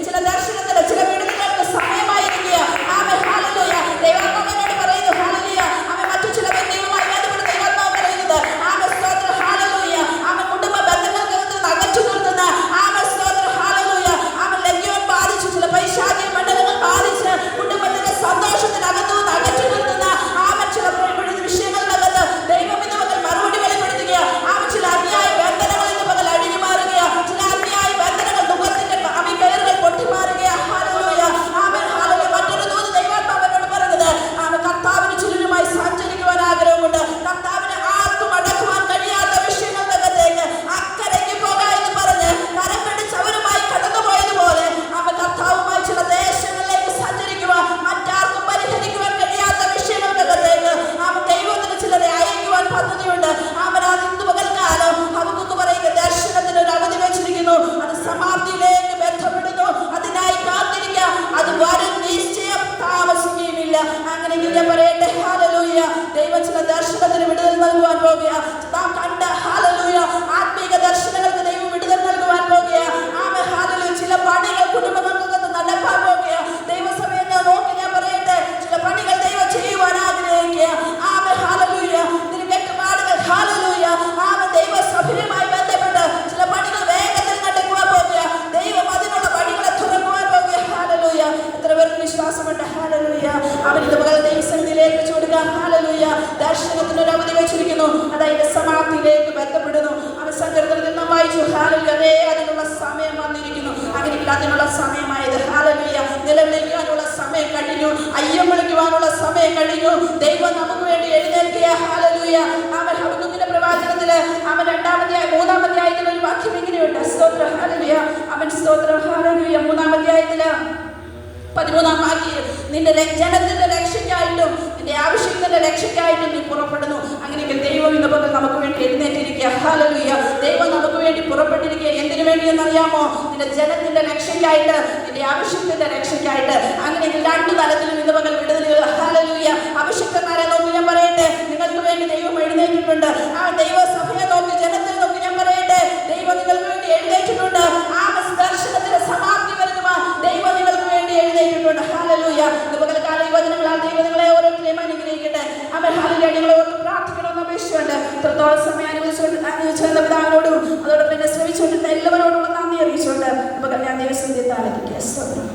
ചില ദർശനത്തിന്, ചില വിടുതലുകൾക്ക് സമയമായിരിക്കുക. അവൻ ഹല്ലേലൂയ ദൈവാത്മാവിനോട് പറയുന്നു. ഹല്ലേലൂയ. അവൻ മറ്റു ചില വ്യക്തികളുമായി ബന്ധപ്പെട്ട് ദൈവാത്മാവ് പറയുന്നത്, അവൻ സ്തോത്രം. ഹല്ലേലൂയ. അവൻ കുടുംബ ബന്ധങ്ങൾക്ക് അകച്ചു നിർത്തുന്ന അവൻ സ്തോത്രം. ഹല്ലേലൂയ. അവൻ ലജ്ജയും ബാധിച്ചു, ചില പൈശാചിക മണ്ഡലങ്ങൾ ബാധിച്ച് കുടുംബത്തിന്റെ സന്തോഷത്തിനകത്തു അകച്ചു നിർത്തുന്ന അവൻ ചില വിഷയങ്ങളിനകത്ത് ദൈവം ഇന്ന് പകൽ മറുപടി വെളിപ്പെടുത്തുക. അവൻ ചില അന്യായ ബന്ധനങ്ങൾ ഇന്ന് പകൽ അഴിഞ്ഞു മാറുക. ചില അന്യായ ബന്ധനങ്ങൾ ദുഃഖത്തിന്റെ കയറുകൾ പൊട്ടിമാറുക. ഹല്ലേലൂയ. അവൻ ഹല്ലേലൂയ. മറ്റൊരു ദൂത് ദൈവാത്മാവിനോട് പറഞ്ഞത്, അവൻ കർത്താവിന് ചിലരുമായി സഞ്ചരിക്കുവാൻ ആഗ്രഹമുണ്ട്. കർത്താവിനെ ആർക്കും അടക്കുവാൻ കഴിയാത്ത വിഷയങ്ങൾക്കകത്തേക്ക് അക്കരയ്ക്ക് പോകാം എന്ന് പറഞ്ഞ് കരം പിടിച്ച് അവരുമായി കടന്നുപോയതുപോലെ അവൻ കർത്താവുമായി ചില ദേശങ്ങളിലേക്ക് സഞ്ചരിക്കുവാൻ, മറ്റാർക്കും പരിഹരിക്കുവാൻ കഴിയാത്ത വിഷയങ്ങൾക്കകത്തേക്ക് അവൻ ദൈവത്തിന് ചിലരെ അയക്കുവാൻ പദ്ധതിയുണ്ട്. അവൻ അത് ഇന്ന് പകൽക്കാലം നമുക്ക് പറയുക, ദർശനത്തിന് ഒരു അവധി വെച്ചിരിക്കുന്നു. അത് സമാപ്തിയിലേക്ക് ബന്ധപ്പെടുന്നു. അതിനായി കാത്തിരിക്കുക. അത് വരും, നിശ്ചയം താമസിക്കുകയുമില്ല. അങ്ങനെ ഞാൻ പറയട്ടെ, ഹല്ലേലൂയ, ദൈവം ചില ദർശനത്തിന് വിടുതൽ നൽകുവാൻ പോകുക. നാം കണ്ട ഹല്ലേലൂയ ആത്മീക ദർശനങ്ങൾക്ക് ദൈവം വിടുതൽ നൽകുവാൻ പോകുക. ആമേൻ. ഹല്ലേലൂയ. ചില പണികൾ കുടുംബങ്ങൾക്കകത്ത് നടക്കാൻ പോകുക. ദൈവസഭയെ നോക്കി ഞാൻ പറയട്ടെ, ചില പണികൾ ദൈവം ചെയ്യുവാൻ ആഗ്രഹിക്കുക. ആമേൻ. ഹല്ലേലൂയ. തിരുക്കെട്ടുപാടുകൾ. ഹല്ലേലൂയ. ആമേൻ. ദൈവസഭയുമായി ബന്ധപ്പെട്ട് ചില പണികൾ വേഗത്തിൽ നടക്കുവാൻ പോകുക. ദൈവം അതിനുള്ള വഴികളെ തുറക്കുവാൻ പോകുക. ഹല്ലേലൂയ. എത്ര പേർക്ക് വിശ്വാസമുണ്ട്? ഹല്ലേലൂയ. അവൻ ഇത് പകൽ ദൈവസന്നിധിയിലേക്ക് വെച്ചു കൊടുക്കാം. ഹല്ലേലൂയ. ദർശനത്തിന് ഒരു അവധി വെച്ചിരിക്കുന്നു. അത് അതിന്റെ സമാപ്തിയിലേക്ക് ബന്ധപ്പെടുന്നു. അവൻ സങ്കീർത്തനത്തിൽ നാം വായിച്ചു ദൈവം നമുക്ക് വേണ്ടി എഴുന്നേൽക്കുക. ഹല്ലേലൂയ. അവൻ ഹബക്കൂക്കിന്റെ പ്രവാചകത്തില് അവൻ 3-ാം അധ്യായത്തിൽ ഒരു വാക്യം ഇങ്ങനെയുണ്ട്. സ്തോത്രം. ഹല്ലേലൂയ. അവൻ സ്തോത്രം. ഹല്ലേലൂയ. 3-ാം അധ്യായത്തില് 13-ാം വാക്യം, നിന്റെ ജനത്തിന്റെ രക്ഷയ്ക്കായിട്ടും നിന്റെ ആവശ്യത്തിന്റെ രക്ഷയ്ക്കായിട്ടും നീ പുറപ്പെടുന്നു. അങ്ങനെയെങ്കിൽ ദൈവം ഇന്ന് പകൽ നമുക്ക് വേണ്ടി എഴുന്നേറ്റിരിക്കുക. ഹല്ലേലൂയ. ദൈവം നമുക്ക് വേണ്ടി പുറപ്പെട്ടിരിക്കുക. എന്തിനു വേണ്ടിയെന്നറിയാമോ? നിന്റെ ജനത്തിന്റെ രക്ഷയ്ക്കായിട്ട്, നിന്റെ ആവശ്യത്തിന്റെ രക്ഷയ്ക്കായിട്ട്. അങ്ങനെയെങ്കിൽ 2 തലത്തിലും ഇന്ന് പകൽ വിടുതലുകൾ. ഹല്ലേലൂയ. അഭിഷിക്തന്മാരെ നോക്കി ഞാൻ പറയട്ടെ, നിങ്ങൾക്ക് വേണ്ടി ദൈവം എഴുന്നേറ്റിട്ടുണ്ട്. ആ ദൈവസഭയെ നോക്കി, ജനത്തെ നോക്കി ഞാൻ പറയട്ടെ, ദൈവം നിങ്ങൾക്ക് വേണ്ടി എഴുന്നേറ്റിട്ടുണ്ട്. ആ ദർശനത്തിന്റെ സമാപ്തി വരുത്തുവാൻ ദൈവം നിങ്ങൾക്ക് വേണ്ടി എഴുന്നേറ്റിട്ടുണ്ട്. ഹല്ലേലൂയ. പകൽക്കാല ഈ വചനങ്ങളാൽ ദൈവം നിങ്ങളെ ഓരോരുത്തരെയും അനുഗ്രഹിക്കട്ടെ. അവൻ ഹല്ലേലൂയ. നിങ്ങളെ ഓർത്ത് പ്രാർത്ഥിക്കണമെന്ന് അപേക്ഷിച്ചുകൊണ്ട് ഇത്രത്തോളം സമയം അനുവദിച്ചുകൊണ്ട് പിതാവിനോടും അതോടൊപ്പം എന്നെ ശ്രമിച്ചുകൊണ്ടിരുന്ന എല്ലാവരോടും നന്ദി അറിയിച്ചുകൊണ്ട് ഞാൻ ദൈവസന്നിധിയിൽ താഴ്ത്തിക്കുക.